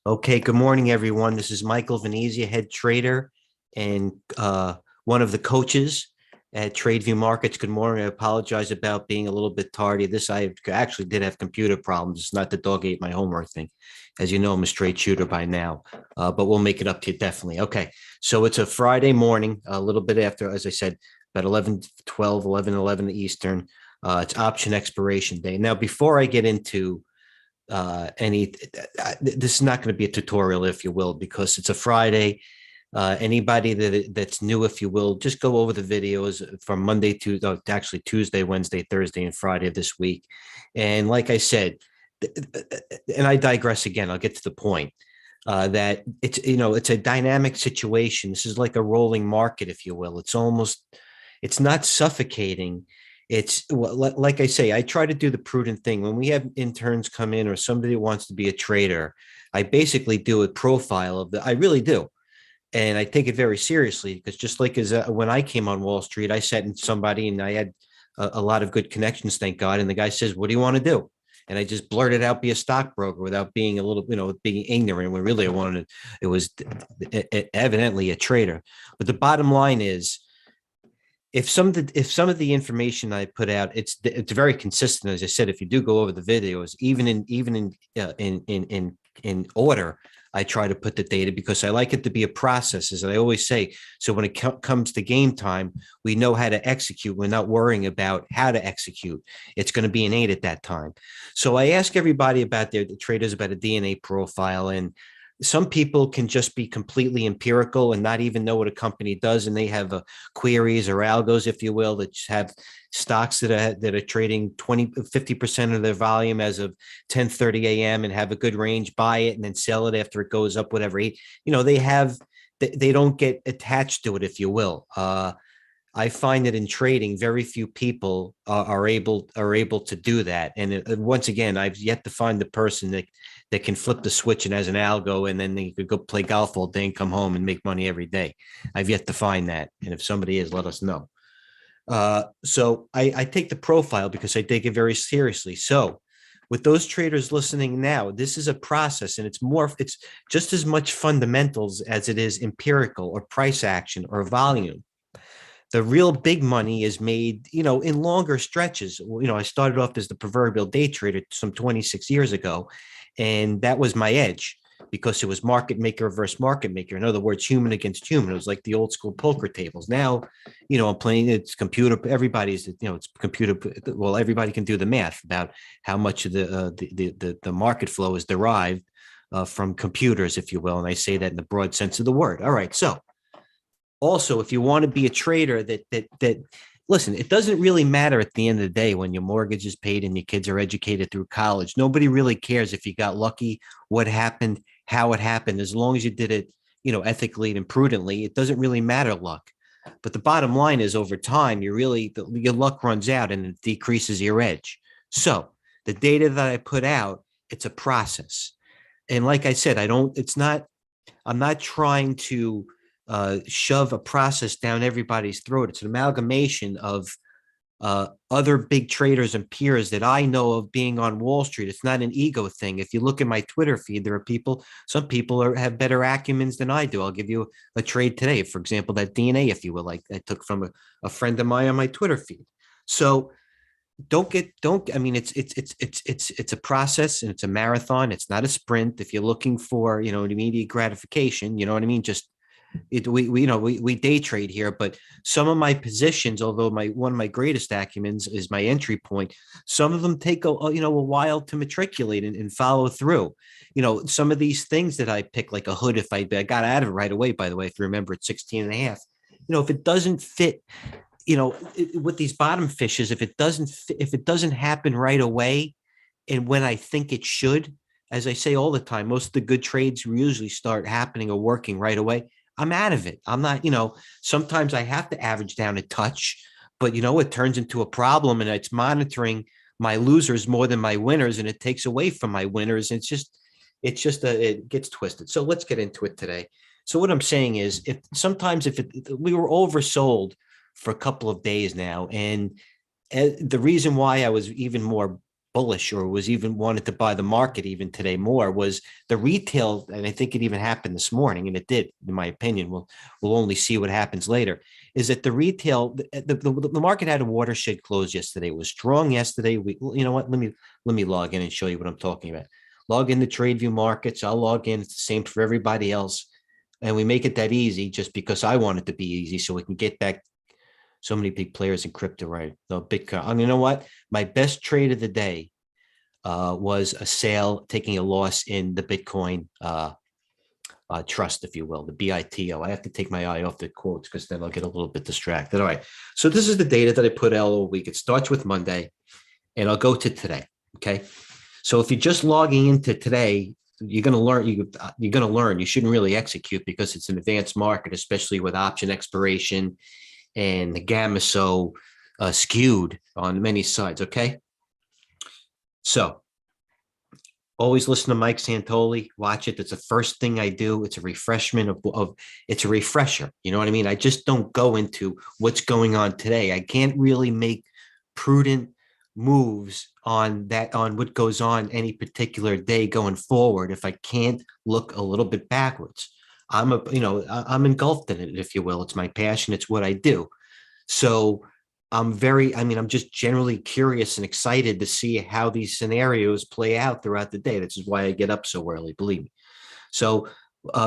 Okay, good morning, everyone. This is Michael Venezia, head trader and one of the coaches at TradeView Markets. Good morning. I apologize about being a little bit tardy. I actually did have computer problems. It's not the dog ate my homework thing. As you know, I'm a straight shooter by now, but we'll make it up to you definitely. Okay, so it's a Friday morning, a little bit after, as I said, about 11, 12, 11 Eastern. It's option expiration day. Now, before I get into this is not going to be a tutorial, if you will, because it's a Friday. Anybody that's new, if you will, just go over the videos from Monday to actually Tuesday, Wednesday, Thursday, and Friday of this week. And like I said, and I digress again, I'll get to the point. That it's a dynamic situation. This is like a rolling market, if you will. It's not suffocating. It's like I say, I try to do the prudent thing. When we have interns come in or somebody who wants to be a trader, I basically do a profile I really do. And I take it very seriously because just like when I came on Wall Street, I sat in somebody and I had a lot of good connections, thank God. And the guy says, "What do you want to do?" And I just blurted out, "Be a stockbroker," without being a little, being ignorant. When really I wanted it was evidently a trader. But the bottom line is, if some of the information I put out, it's very consistent. As I said, if you do go over the videos, even in order, I try to put the data because I like it to be a process, as I always say. So when it comes to game time, we know how to execute. We're not worrying about how to execute. It's going to be innate at that time. So I ask everybody about the traders about a DNA profile, and some people can just be completely empirical and not even know what a company does. And they have queries or algos, if you will, that have stocks that are trading 50% of their volume as of 10:30 a.m. and have a good range, buy it and then sell it after it goes up, whatever. They don't get attached to it, if you will. I find that in trading, very few people are able to do that. And once again, I've yet to find the person that can flip the switch and has an algo, and then they could go play golf all day and come home and make money every day. I've yet to find that. And if somebody is, let us know. So I take the profile because I take it very seriously. So with those traders listening now, this is a process, and it's just as much fundamentals as it is empirical or price action or volume. The real big money is made, in longer stretches. I started off as the proverbial day trader some 26 years ago, and that was my edge because it was market maker versus market maker. In other words, human against human. It was like the old school poker tables. Now, I'm playing, it's computer. It's computer. Well, everybody can do the math about how much of the market flow is derived from computers, if you will. And I say that in the broad sense of the word. All right. So, also, if you want to be a trader that listen, it doesn't really matter at the end of the day when your mortgage is paid and your kids are educated through college. Nobody really cares if you got lucky, what happened, how it happened, as long as you did it, ethically and prudently. It doesn't really matter luck. But the bottom line is, over time, your luck runs out and it decreases your edge. So the data that I put out, it's a process. And like I said, I'm not trying to shove a process down everybody's throat. It's an amalgamation of other big traders and peers that I know of being on Wall Street. It's not an ego thing. If you look at my Twitter feed, there are some people have better acumens than I do. I'll give you a trade today, for example, that DNA, if you will, like I took from a friend of mine on my Twitter feed. So I mean, it's a process and it's a marathon. It's not a sprint. If you're looking for, immediate gratification, you know what I mean? We day trade here, but some of my positions, although one of my greatest acumens is my entry point, some of them take a while to matriculate and follow through. Some of these things that I pick, like a hood, if I got out of it right away, by the way, if you remember, at 16 and a half, if it doesn't fit, with these bottom fishes, if it doesn't happen right away, and when I think it should, as I say all the time, most of the good trades usually start happening or working right away. I'm out of it. I'm not, sometimes I have to average down a touch, but it turns into a problem, and it's monitoring my losers more than my winners, and it takes away from my winners. It gets twisted. So let's get into it today. So what I'm saying is, we were oversold for a couple of days now, and the reason why I was even more bullish or was even wanted to buy the market even today more was the retail. And I think it even happened this morning, and it did, in my opinion. We'll only see what happens later. Is that the retail, the market had a watershed close yesterday. It was strong yesterday. You know what? Let me log in and show you what I'm talking about. Log into TradeView Markets. I'll log in. It's the same for everybody else. And we make it that easy just because I want it to be easy so we can get back so many big players in crypto, right? No, Bitcoin. I mean, you know what? My best trade of the day was a sale, taking a loss in the Bitcoin trust, if you will, the BITO. I have to take my eye off the quotes because then I'll get a little bit distracted. All right. So this is the data that I put out all week. It starts with Monday, and I'll go to today. Okay. So if you're just logging into today, you're going to learn. You're going to learn. You shouldn't really execute because it's an advanced market, especially with option expiration and the gamma so skewed on many sides. Okay. So always listen to Mike Santoli, watch it. That's the first thing I do. It's a refreshment of it's a refresher. You know what I mean? I just don't go into what's going on today. I can't really make prudent moves on what goes on any particular day going forward if I can't look a little bit backwards. I'm engulfed in it, if you will. It's my passion. It's what I do. So I'm just generally curious and excited to see how these scenarios play out throughout the day. This is why I get up so early, believe me. So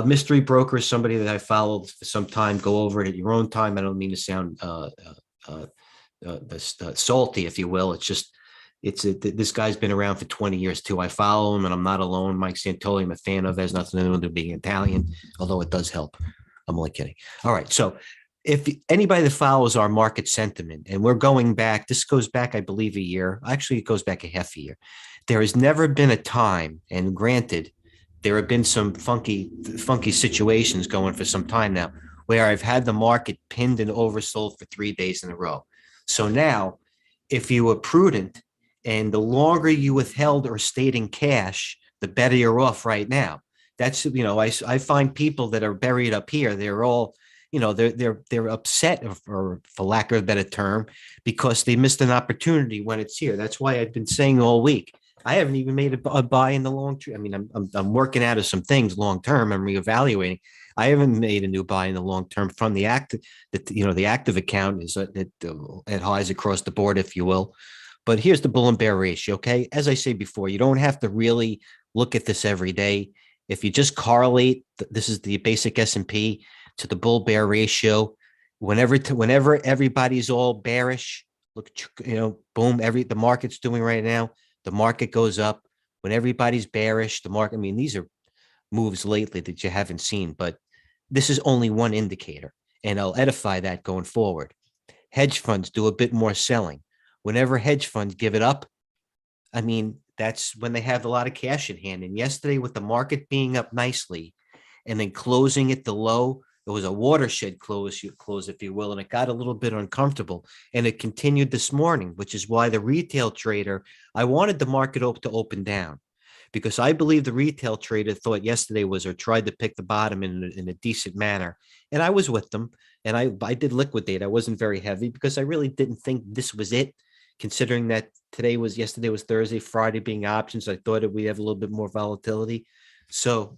mystery broker is somebody that I followed for some time. Go over it at your own time. I don't mean to sound salty, if you will. It's just, this guy's been around for 20 years too. I follow him and I'm not alone. Mike Santoli, I'm a fan of, has nothing to do with being Italian, although it does help. I'm only kidding. All right. So if anybody that follows our market sentiment, and we're going back, this goes back, I believe, a year. Actually, it goes back a half a year. There has never been a time, and granted, there have been some funky situations going for some time now, where I've had the market pinned and oversold for 3 days in a row. So now, if you were prudent, and the longer you withheld or stayed in cash, the better you're off right now. That's, I find people that are buried up here. They're all, they're upset, or for lack of a better term, because they missed an opportunity when it's here. That's why I've been saying all week, I haven't even made a buy in the long term. I mean, I'm working out of some things long term. I'm reevaluating. I haven't made a new buy in the long term from the active. The active account is at highs across the board, if you will. But here's the bull and bear ratio. Okay, as I say before, you don't have to really look at this every day. If you just correlate, this is the basic S&P to the bull bear ratio. Whenever everybody's all bearish, look, boom, the market's doing right now. The market goes up. When everybody's bearish, the market. I mean, these are moves lately that you haven't seen, but this is only one indicator, and I'll edify that going forward. Hedge funds do a bit more selling. Whenever hedge funds give it up, I mean, that's when they have a lot of cash in hand. And yesterday, with the market being up nicely and then closing at the low, it was a watershed close, if you will, and it got a little bit uncomfortable. And it continued this morning, which is why the retail trader, I wanted the market to open down, because I believe the retail trader thought yesterday was, or tried to pick the bottom in a decent manner. And I was with them, and I did liquidate. I wasn't very heavy because I really didn't think this was it, considering that yesterday was Thursday, Friday being options. I thought we have a little bit more volatility. So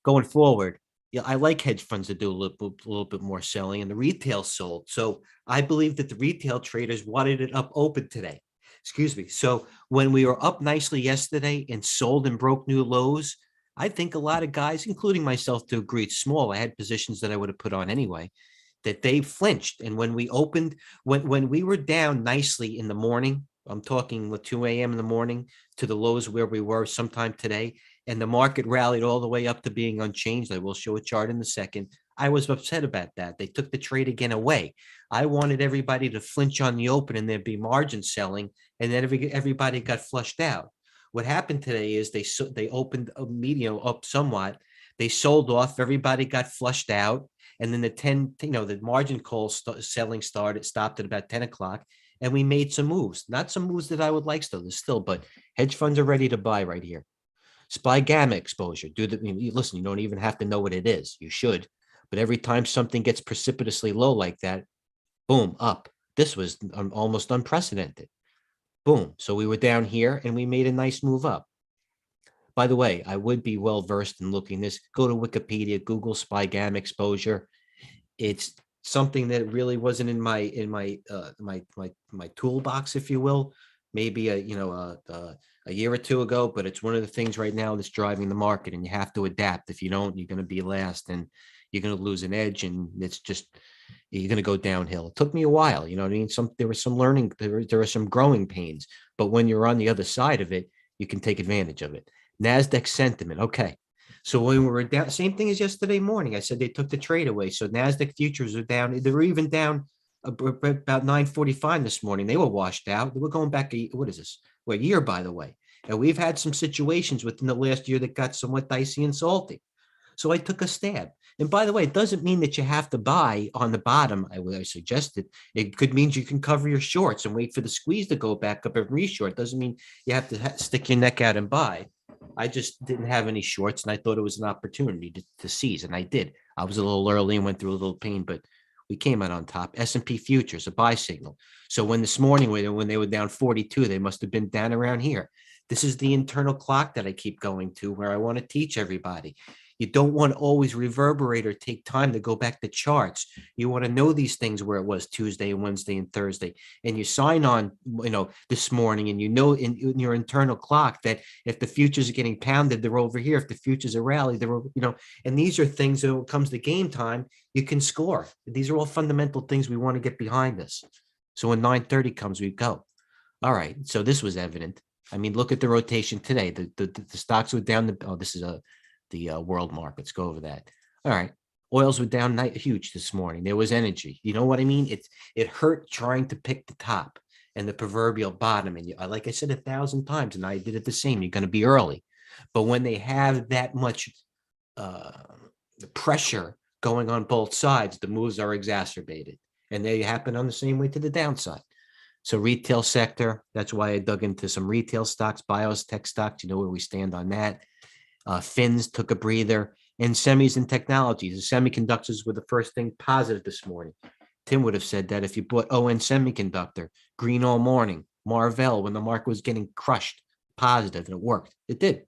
going forward, I like hedge funds to do a little bit more selling, and the retail sold. So I believe that the retail traders wanted it up open today. Excuse me. So when we were up nicely yesterday and sold and broke new lows, I think a lot of guys, including myself to a degree, small, I had positions that I would have put on anyway, that they flinched. And when we opened, when we were down nicely in the morning, I'm talking 2 a.m. in the morning to the lows where we were sometime today, and the market rallied all the way up to being unchanged. I will show a chart in a second. I was upset about that. They took the trade again away. I wanted everybody to flinch on the open and there'd be margin selling, and then everybody got flushed out. What happened today is they opened a medium up somewhat. They sold off. Everybody got flushed out. And then the margin call selling stopped at about 10 o'clock. And we made some moves, not some moves that I would like still, but hedge funds are ready to buy right here. SPY gamma exposure. Listen, you don't even have to know what it is. You should. But every time something gets precipitously low like that, boom, up. This was almost unprecedented. Boom. So we were down here and we made a nice move up. By the way, I would be well versed in looking this. Go to Wikipedia, Google SPY GAM exposure. It's something that really wasn't in my toolbox, if you will, maybe a year or two ago, but it's one of the things right now that's driving the market, and you have to adapt. If you don't, you're going to be last, and you're going to lose an edge, and it's just you're going to go downhill. It took me a while, you know what I mean? There was some learning, there were some growing pains, but when you're on the other side of it, you can take advantage of it. Nasdaq sentiment, okay. So when we were down, same thing as yesterday morning. I said they took the trade away. So Nasdaq futures are down. They were even down about 9:45 this morning. They were washed out. They were going back. What is this? Well, a year, by the way. And we've had some situations within the last year that got somewhat dicey and salty. So I took a stab. And by the way, it doesn't mean that you have to buy on the bottom. I suggested it could mean you can cover your shorts and wait for the squeeze to go back up and reshort. It doesn't mean you have to stick your neck out and buy. I just didn't have any shorts, and I thought it was an opportunity to seize, and I did. I was a little early and went through a little pain, but we came out on top. S&P futures, a buy signal. So when this morning, when they were down 42, they must have been down around here. This is the internal clock that I keep going to, where I want to teach everybody. You don't want to always reverberate or take time to go back to charts. You want to know these things where it was Tuesday and Wednesday and Thursday. And you sign on, this morning, and you know in your internal clock that if the futures are getting pounded, they're over here. If the futures are rallied, they're, and these are things that when it comes to game time, you can score. These are all fundamental things we want to get behind us. So when 9:30 comes, we go. All right. So this was evident. I mean, look at the rotation today. The stocks were down. This is the world markets. Go over that. All right. Oils were down huge this morning. There was energy. You know what I mean? It hurt trying to pick the top and the proverbial bottom. And like I said 1,000 times, and I did it the same, you're going to be early. But when they have that much pressure going on both sides, the moves are exacerbated. And they happen on the same way to the downside. So retail sector, that's why I dug into some retail stocks, bios, tech stocks. You know where we stand on that. Fins took a breather, and semis and technologies. The semiconductors were the first thing positive this morning. Tim would have said that if you bought ON Semiconductor, green all morning, Marvell, when the market was getting crushed, positive, and it worked. It did.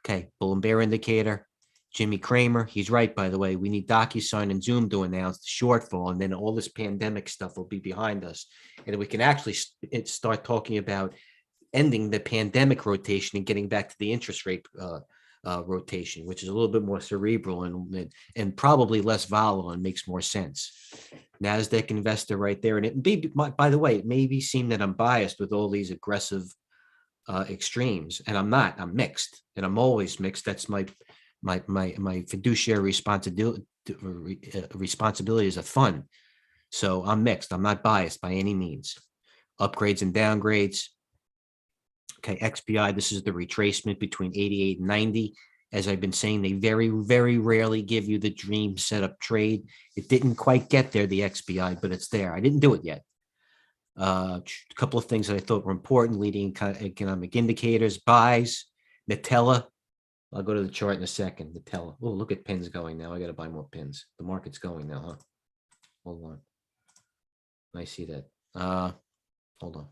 Okay, bull and bear indicator. Jimmy Cramer, he's right, by the way. We need DocuSign and Zoom to announce the shortfall, and then all this pandemic stuff will be behind us. And we can actually start talking about ending the pandemic rotation and getting back to the interest rate rotation, which is a little bit more cerebral and probably less volatile and makes more sense. Nasdaq investor right there. And it may be, by the way, it may be seem that I'm biased with all these aggressive extremes, and I'm not. I'm mixed, and I'm always mixed. That's my fiduciary responsibility as a fund. So I'm mixed. I'm not biased by any means. Upgrades and downgrades. Okay, XPI, this is the retracement between 88 and 90. As I've been saying, they very, very rarely give you the dream setup trade. It didn't quite get there, the XPI, but it's there. I didn't do it yet. A couple of things that I thought were important, leading economic indicators, buys, Nutella. I'll go to the chart in a second. Nutella. Oh, look at pins going now. I got to buy more pins. The market's going now, huh? Hold on. I see that. Hold on.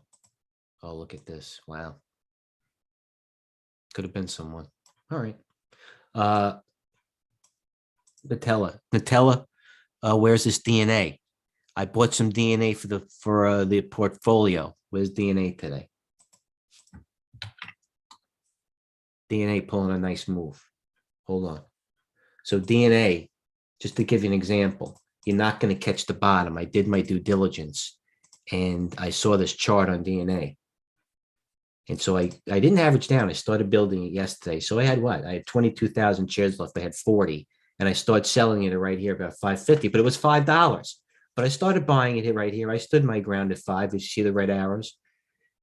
Oh, look at this. Wow. Could have been someone. All right. Nutella. Where's this DNA? I bought some DNA for the portfolio. Where's DNA today? DNA pulling a nice move. Hold on. So DNA, just to give you an example, you're not going to catch the bottom. I did my due diligence, and I saw this chart on DNA. And so I didn't average down. I started building it yesterday. So I had what? I had 22,000 shares left. I had 40. And I started selling it right here about $5.50, but it was $5. But I started buying it right here. I stood my ground at 5. You see the red arrows?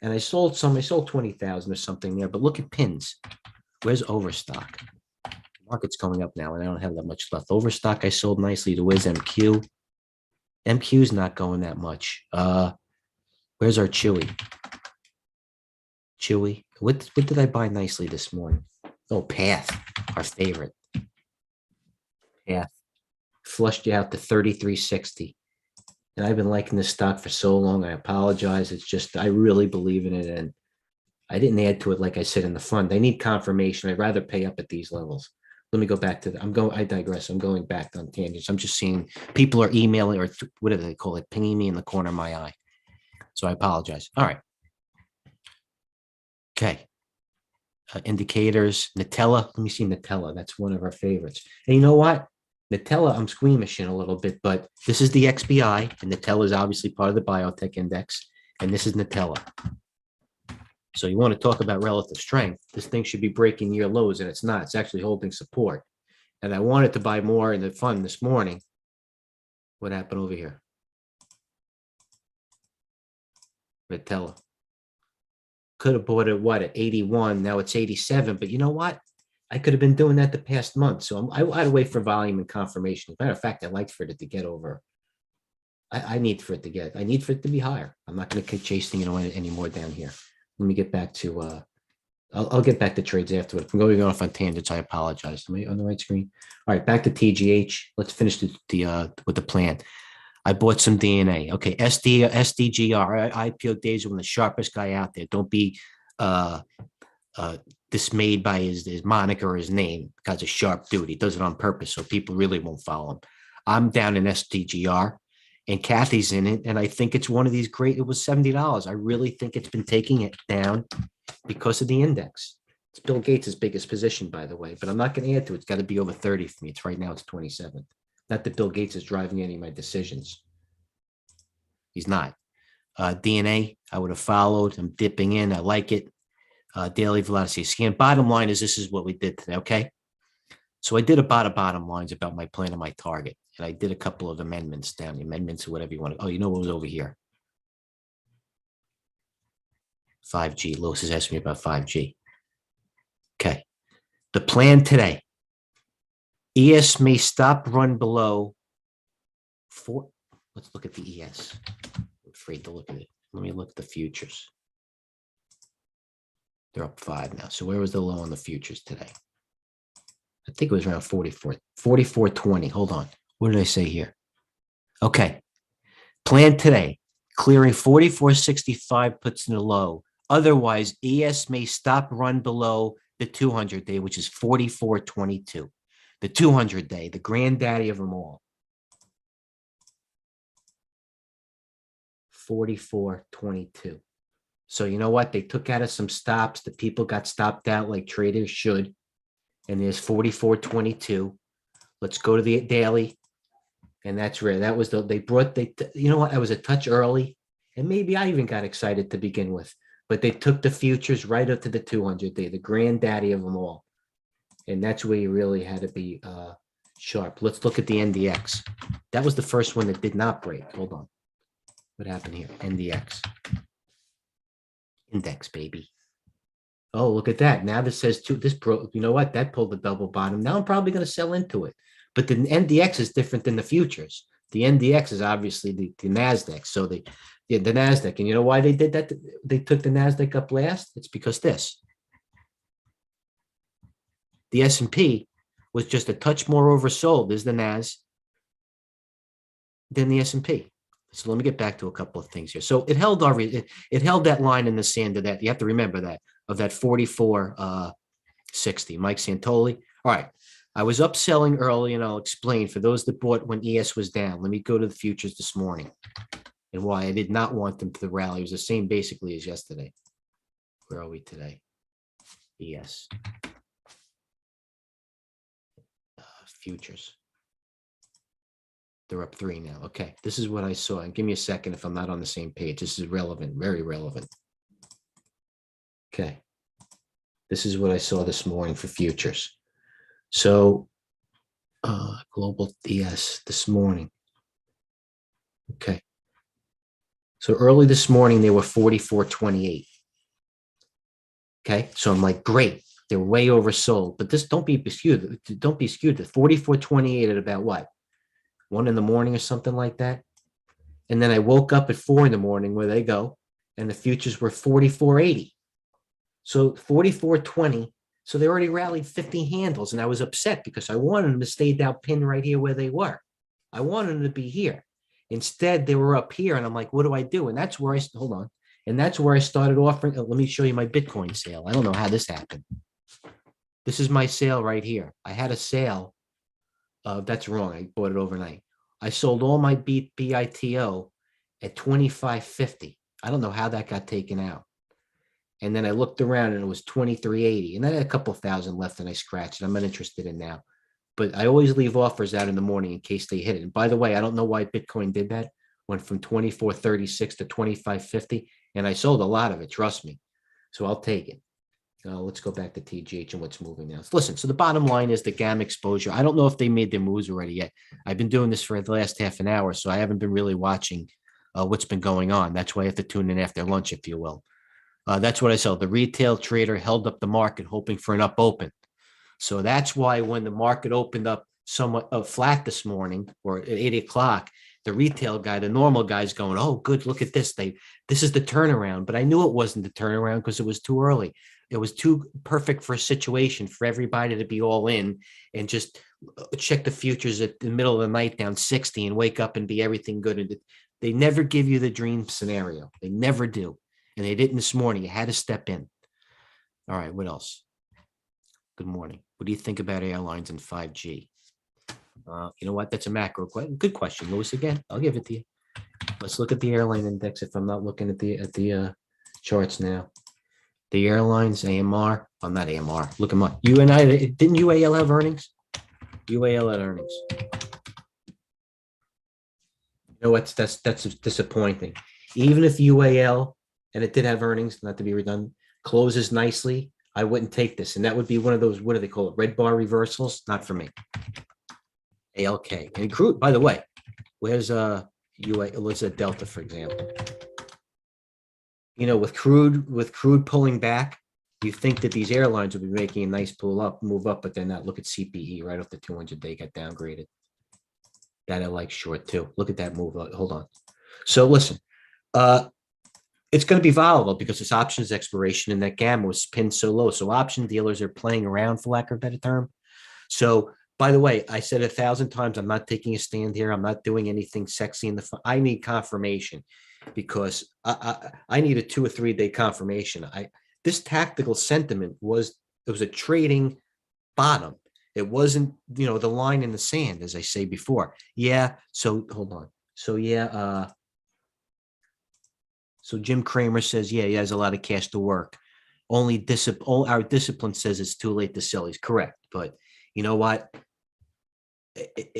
And I sold some. I sold 20,000 or something there. But look at pins. Where's Overstock? The market's going up now, and I don't have that much left. Overstock, I sold nicely. Where's MQ? MQ's not going that much. Where's our Chewy? Chewy. What did I buy nicely this morning? Oh, Path, our favorite. Path. Flushed you out to 33.60. And I've been liking this stock for so long. I apologize. It's just, I really believe in it. And I didn't add to it, like I said, in the fund. I need confirmation. I'd rather pay up at these levels. Let me go back to I digress. I'm going back on tangents. I'm just seeing people are emailing or whatever they call it, pinging me in the corner of my eye. So I apologize. All right. Okay. Indicators, Nutella. Let me see Nutella. That's one of our favorites. And you know what? Nutella, I'm squeamish in a little bit, but this is the XBI, and Nutella is obviously part of the biotech index, and this is Nutella. So you want to talk about relative strength. This thing should be breaking near lows, and it's not. It's actually holding support. And I wanted to buy more in the fund this morning. What happened over here? Nutella. Could have bought it, what, at 81. Now it's 87. But you know what? I could have been doing that the past month. So I had to wait for volume and confirmation. As a matter of fact, I like for it to get over. I need for it to be higher. I'm not going to keep chasing it anymore down here. Let me get back to, I'll get back to trades afterward. If I'm going off on tangents, I apologize. Am I on the right screen? All right, back to TGH. Let's finish with the plan. I bought some DNA. Okay, SDGR, IPO days are one of the sharpest guy out there. Don't be dismayed by his moniker or his name. The guy's a sharp dude. He does it on purpose, so people really won't follow him. I'm down in SDGR, and Kathy's in it, and I think it's one of these great. It was $70. I really think it's been taking it down because of the index. It's Bill Gates' biggest position, by the way, but I'm not going to add to it. It's got to be over 30 for me. It's right now, it's 27. Not that Bill Gates is driving any of my decisions. He's not. DNA, I would have followed. I'm dipping in. I like it. Daily velocity scan. Bottom line is this is what we did today, okay? So I did about bottom lines about my plan and my target. And I did a couple of amendments down, amendments or whatever you want to. Oh, you know what was over here? 5G. Lewis is asking me about 5G. Okay. The plan today. ES may stop run below 4. Let's look at the ES. I'm afraid to look at it. Let me look at the futures. They're up 5 now. So where was the low on the futures today? I think it was around 44.20. Hold on. What did I say here? Okay. Plan today. Clearing 44.65 puts in a low. Otherwise, ES may stop run below the 200-day, which is 44.22. The 200-day, the granddaddy of them all. 44.22. So you know what? They took out of some stops. The people got stopped out like traders should. And there's 44.22. Let's go to the daily. And that's rare. That was you know what? I was a touch early. And maybe I even got excited to begin with. But they took the futures right up to the 200-day, the granddaddy of them all. And that's where you really had to be sharp. Let's look at the NDX. That was the first one that did not break. Hold on. What happened here? NDX. Index, baby. Oh, look at that. Now this says this broke. You know what? That pulled the double bottom. Now I'm probably going to sell into it. But the NDX is different than the futures. The NDX is obviously the Nasdaq. So the Nasdaq. And you know why they did that? They took the Nasdaq up last. It's because this. The S&P was just a touch more oversold as the Nas than the S&P. So let me get back to a couple of things here. So it held it held that line in the sand of that. You have to remember that of that 44.60. Mike Santoli. All right. I was up selling early, and I'll explain for those that bought when ES was down. Let me go to the futures this morning and why I did not want them to rally. It was the same basically as yesterday. Where are we today? ES. Futures. They're up 3 now. Okay, this is what I saw. And give me a second if I'm not on the same page. This is relevant, very relevant. Okay, this is what I saw this morning for futures. So, global ES this morning. Okay, so early this morning they were 44.28. Okay, so I'm like, great. They're way oversold, but this don't be skewed. Don't be skewed. The 44.28 at about what? 1 in the morning or something like that. And then I woke up at 4 in the morning where they go, and the futures were 44.80. So 44.20. So they already rallied 50 handles, and I was upset because I wanted them to stay down pin right here where they were. I wanted them to be here. Instead, they were up here, and I'm like, what do I do? And that's where hold on. And that's where I started offering. Let me show you my Bitcoin sale. I don't know how this happened. This is my sale right here. I had a sale. That's wrong. I bought it overnight. I sold all my BITO at 25.50. I don't know how that got taken out. And then I looked around and it was 23.80. And I had a couple thousand left and I scratched it. I'm not interested in now. But I always leave offers out in the morning in case they hit it. And by the way, I don't know why Bitcoin did that. Went from 24.36 to 25.50. And I sold a lot of it, trust me. So I'll take it. Let's go back to TGH and what's moving now. Listen, so the bottom line is the gamma exposure. I don't know if they made their moves already yet. I've been doing this for the last half an hour, so I haven't been really watching what's been going on. That's why I have to tune in after lunch, if you will. That's what I saw. The retail trader held up the market, hoping for an up open. So that's why when the market opened up somewhat flat this morning or at 8 o'clock, the retail guy, the normal guy's going, oh, good, look at this. This is the turnaround. But I knew it wasn't the turnaround because it was too early. It was too perfect for a situation for everybody to be all in and just check the futures at the middle of the night down 60 and wake up and be everything good. And they never give you the dream scenario. They never do. And they didn't this morning. You had to step in. All right, what else? Good morning. What do you think about airlines and 5G? You know what? That's a macro question. Good question, Louis. Again, I'll give it to you. Let's look at the airline index. If I'm not looking at the charts now, the airlines AMR. I'm not AMR. Look them up. Didn't UAL have earnings? UAL had earnings. You know what? That's disappointing. Even if UAL and it did have earnings, not to be redundant, closes nicely, I wouldn't take this, and that would be one of those. What do they call it? Red bar reversals. Not for me. ALK and crude. By the way, where's UA? Let's say Delta, for example. You know, with crude pulling back, you think that these airlines would be making a nice move up, but they're not. Look at CPE right off the 200-day got downgraded. That I like short too. Look at that move. Hold on. So listen, it's going to be volatile because it's options expiration and that gamma was pinned so low. So option dealers are playing around, for lack of a better term. So, by the way, I said 1,000 times, I'm not taking a stand here. I'm not doing anything sexy in the. I need confirmation because I need a 2 or 3 day confirmation. This tactical sentiment was a trading bottom. It wasn't, the line in the sand, as I say before. Yeah. So hold on. So yeah. So Jim Cramer says, yeah, he has a lot of cash to work. All our discipline says it's too late to sell. He's correct. But you know what?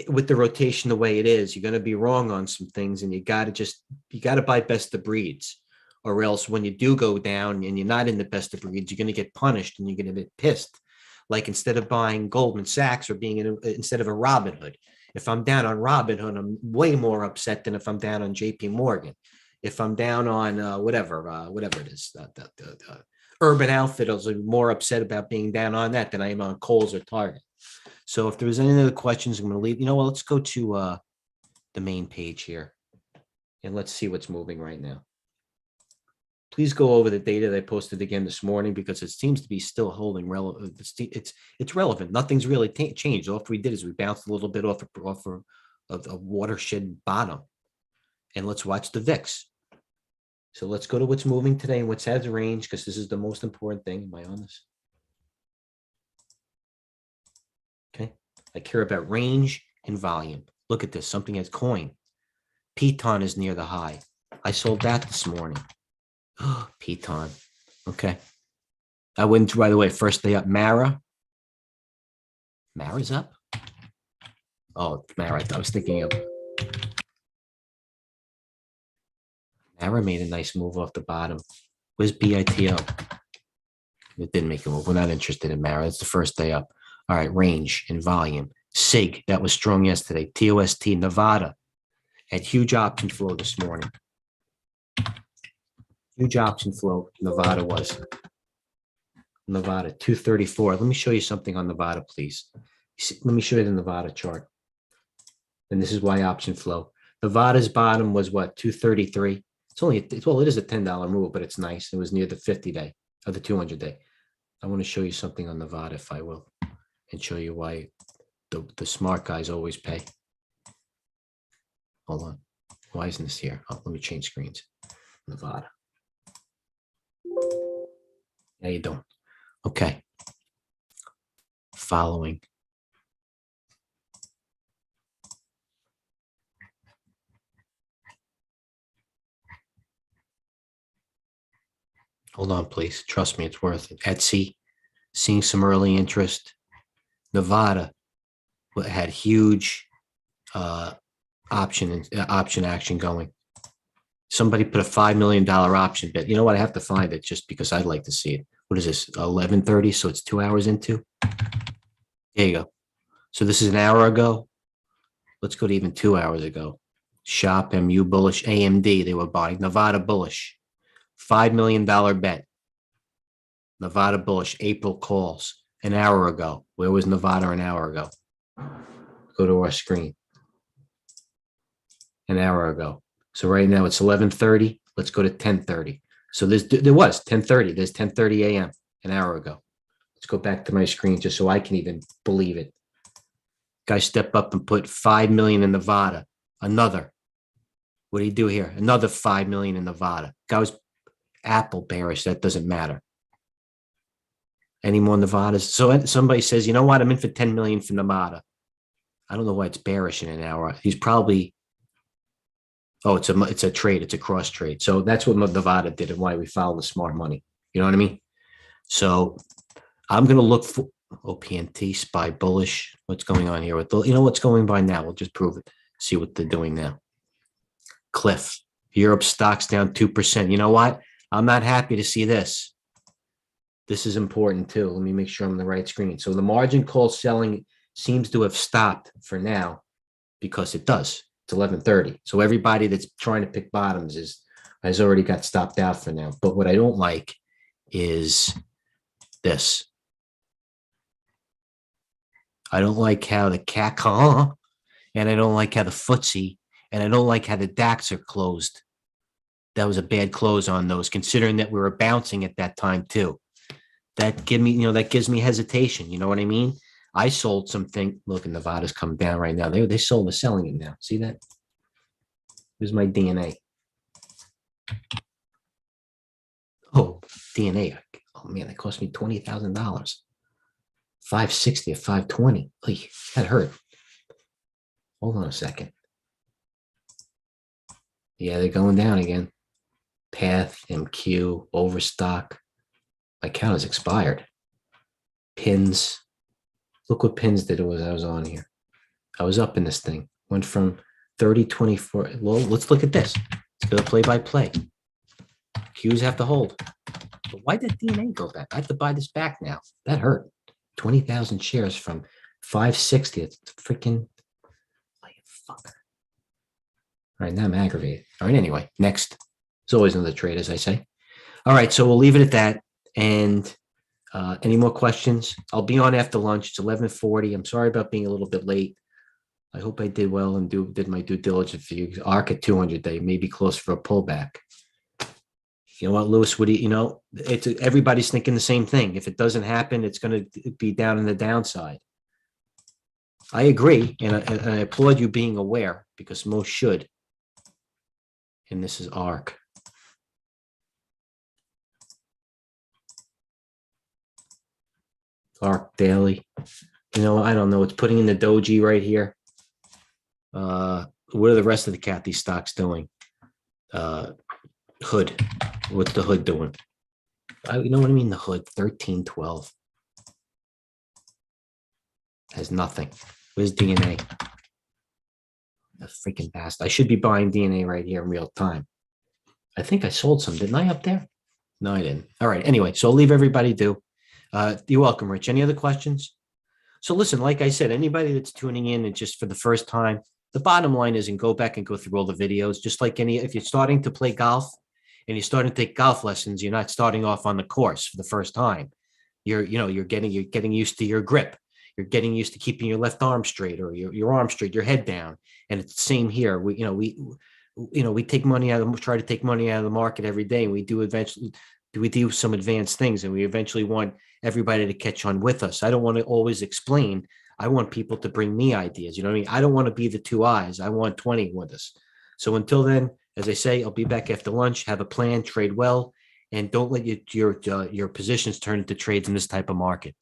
With the rotation the way it is, you're going to be wrong on some things, and you got to buy best of breeds, or else when you do go down and you're not in the best of breeds, you're going to get punished and you're going to get pissed. Like instead of buying Goldman Sachs or instead of a Robinhood, if I'm down on Robinhood, I'm way more upset than if I'm down on JP Morgan. If I'm down on whatever it is, Urban Outfitters, I'm more upset about being down on that than I am on Kohl's or Target. So if there's any other questions, I'm going to leave. You know what? Let's go to the main page here, and let's see what's moving right now. Please go over the data that I posted again this morning because it seems to be still holding relevant. It's relevant. Nothing's really changed. All we did is we bounced a little bit off a watershed bottom, and let's watch the VIX. So let's go to what's moving today and what's has range because this is the most important thing. Am I on this? Okay. I care about range and volume. Look at this. Something has coin. Piton is near the high. I sold that this morning. Oh, Piton. Okay. I went right away. First day up. Mara. Mara's up. Oh, Mara. I was thinking of. Mara made a nice move off the bottom. Where's BITO? It didn't make a move. We're not interested in Mara. It's the first day up. All right, range and volume. SIG, that was strong yesterday. TOST, Nevada, had huge option flow this morning. Huge option flow, Nevada was. Nevada, 234. Let me show you something on Nevada, please. Let me show you the Nevada chart. And this is why option flow. Nevada's bottom was what, 233? It is a $10 move, but it's nice. It was near the 50-day or the 200-day. I want to show you something on Nevada, if I will, and show you why the smart guys always pay. Hold on. Why isn't this here? Oh, let me change screens. Nevada. How you doing? Okay. Following. Hold on, please. Trust me, it's worth it. Etsy, seeing some early interest. Nevada had huge option action going. Somebody put a $5 million option bet. You know what? I have to find it just because I'd like to see it. What is this? 11:30. So it's 2 hours into. There you go. So this is an hour ago. Let's go to even 2 hours ago. Shop MU bullish AMD. They were buying Nevada bullish. $5 million bet. Nevada bullish. April calls an hour ago. Where was Nevada an hour ago? Go to our screen. An hour ago. So right now it's 11:30. Let's go to 10:30. So there was 10:30. There's 10:30 a.m. an hour ago. Let's go back to my screen just so I can even believe it. Guy step up and put 5 million in Nevada. Another. What do you do here? Another 5 million in Nevada. Guy was Apple bearish. That doesn't matter. Any more Nevadas? So somebody says, you know what? I'm in for 10 million for Nevada. I don't know why it's bearish in an hour. He's probably. Oh, it's a trade. It's a cross trade. So that's what Nevada did and why we follow the smart money. You know what I mean? So I'm going to look for OPNT, SPY bullish. What's going on here? You know what's going by now? We'll just prove it. See what they're doing now. Cliff. Europe stocks down 2%. You know what? I'm not happy to see this. This is important too. Let me make sure I'm on the right screen. So the margin call selling seems to have stopped for now because it does. It's 11:30. So everybody that's trying to pick bottoms has already got stopped out for now. But what I don't like is this. I don't like how the CAC, and I don't like how the FTSE, and I don't like how the DAX are closed. That was a bad close on those, considering that we were bouncing at that time too. That gives me hesitation. You know what I mean? I sold something. Look, Nevada's come down right now. They're selling it now. See that? Here's my DNA. Oh, DNA. Oh man, that cost me $20,000. 560 at 520. That hurt. Hold on a second. Yeah, they're going down again. Path, MQ, overstock. My count is expired. Pins. Look what pins did I was on here. I was up in this thing. Went from 30, 24. Well, let's look at this. Let's go play by play. Qs have to hold. But why did DNA go back? I have to buy this back now. That hurt. 20,000 shares from 560. It's freaking fucker. All right, now I'm aggravated. All right, anyway, next. There's always another trade, as I say. All right, so we'll leave it at that. And any more questions? I'll be on after lunch. It's 11:40. I'm sorry about being a little bit late. I hope I did well and did my due diligence for you. ARC at 200 day, maybe close for a pullback. You know what, Lewis? Everybody's thinking the same thing. If it doesn't happen, it's going to be down in the downside. I agree, and I applaud you being aware because most should. And this is ARC. ARC daily. I don't know. It's putting in the doji right here. What are the rest of the Kathy stocks doing? Hood. What's the hood doing? You know what I mean? The hood, 1312. Has nothing. Where's DNA? A freaking bastard. I should be buying DNA right here in real time. I think I sold some. Didn't I up there? No, I didn't. All right. Anyway, so I'll leave everybody do. You're welcome, Rich. Any other questions? So listen, like I said, anybody that's tuning in and just for the first time, the bottom line is go back and go through all the videos. Just like if you're starting to play golf and you're starting to take golf lessons, you're not starting off on the course for the first time. You're getting used to your grip. You're getting used to keeping your left arm straight or your arm straight, your head down. And it's the same here. We take money try to take money out of the market every day. And we do some advanced things, and we eventually want everybody to catch on with us. I don't want to always explain. I want people to bring me ideas. You know what I mean? I don't want to be the two eyes. I want 20 with us. So until then, as I say, I'll be back after lunch. Have a plan, trade well, and don't let your positions turn into trades in this type of market.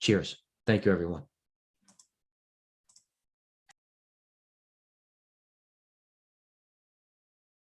Cheers. Thank you, everyone.